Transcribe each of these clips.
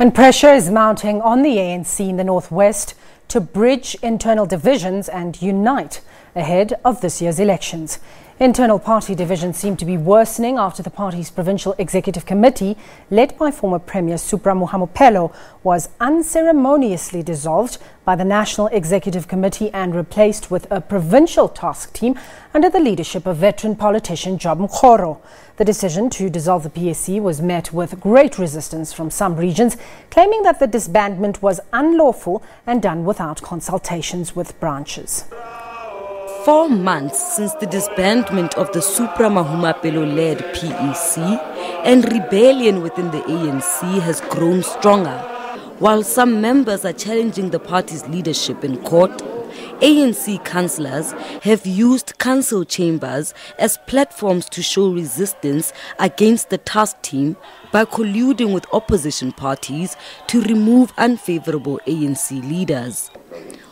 And pressure is mounting on the ANC in the northwest to bridge internal divisions and unite ahead of this year's elections. Internal party divisions seem to be worsening after the party's Provincial Executive Committee, led by former Premier Supra Mahumpelo, was unceremoniously dissolved by the National Executive Committee and replaced with a provincial task team under the leadership of veteran politician Mokgoro. The decision to dissolve the PSC was met with great resistance from some regions, claiming that the disbandment was unlawful and done without consultations with branches. 4 months since the disbandment of the Supra Mahumpelo-led PEC, and rebellion within the ANC has grown stronger. While some members are challenging the party's leadership in court, ANC councillors have used council chambers as platforms to show resistance against the task team by colluding with opposition parties to remove unfavourable ANC leaders.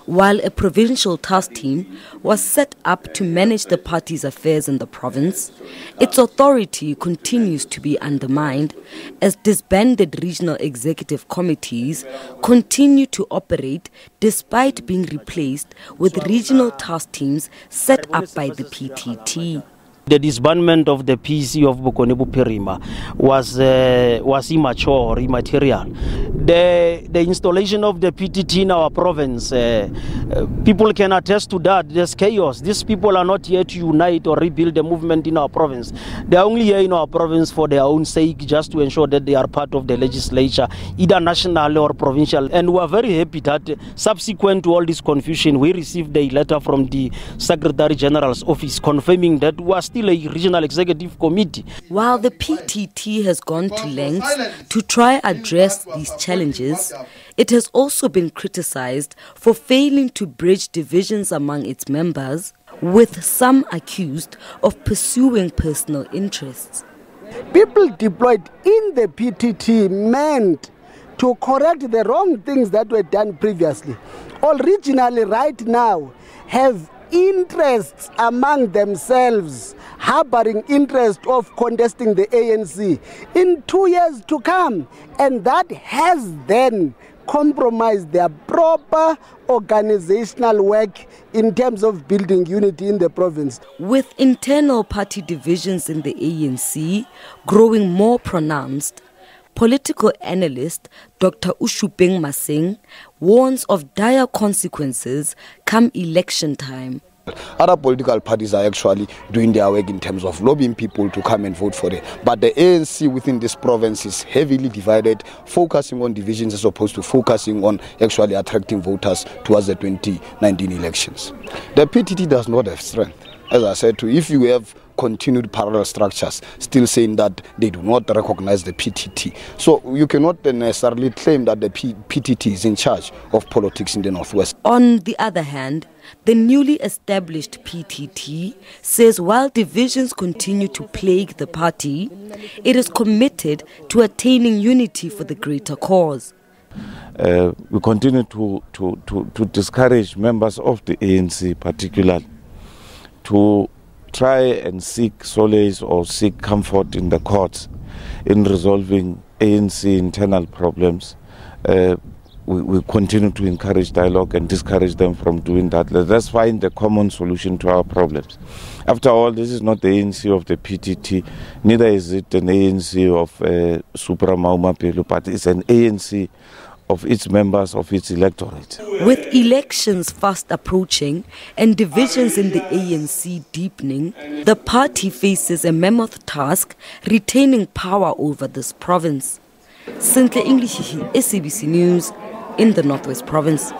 While a provincial task team was set up to manage the party's affairs in the province, its authority continues to be undermined as disbanded regional executive committees continue to operate despite being replaced with regional task teams set up by the PTT. The disbandment of the PEC of Perima was immaterial. The installation of the PTT in our province, people can attest to that. There's chaos. These people are not here to unite or rebuild the movement in our province. They are only here in our province for their own sake, just to ensure that they are part of the legislature, either national or provincial. And we are very happy that subsequent to all this confusion, we received a letter from the Secretary General's office confirming that we are still a regional executive committee. While the PTT has gone to lengths to try address these challenges, it has also been criticized for failing to bridge divisions among its members, with some accused of pursuing personal interests. People deployed in the PTT meant to correct the wrong things that were done previously. Originally, right now, have interests among themselves, harboring interest of contesting the ANC in 2 years to come, and that has then compromised their proper organizational work in terms of building unity in the province. With internal party divisions in the ANC growing more pronounced, political analyst Dr. Ushupeng Maseng warns of dire consequences come election time. Other political parties are actually doing their work in terms of lobbying people to come and vote for it. But the ANC within this province is heavily divided, focusing on divisions as opposed to focusing on actually attracting voters towards the 2019 elections. The PTT does not have strength. As I said, if you have continued parallel structures still saying that they do not recognize the PTT. So you cannot necessarily claim that the PTT is in charge of politics in the Northwest. On the other hand, the newly established PTT says while divisions continue to plague the party, it is committed to attaining unity for the greater cause. We continue to discourage members of the ANC particularly to try and seek solace or seek comfort in the courts in resolving ANC internal problems. We continue to encourage dialogue and discourage them from doing that. Let's find the common solution to our problems. After all, this is not the ANC of the PTT, neither is it an ANC of Supra Mahumpelo, but it's an ANC of its members, of its electorate. With elections fast approaching and divisions in the ANC deepening, the party faces a mammoth task retaining power over this province. Sintle English, SABC News in the Northwest Province.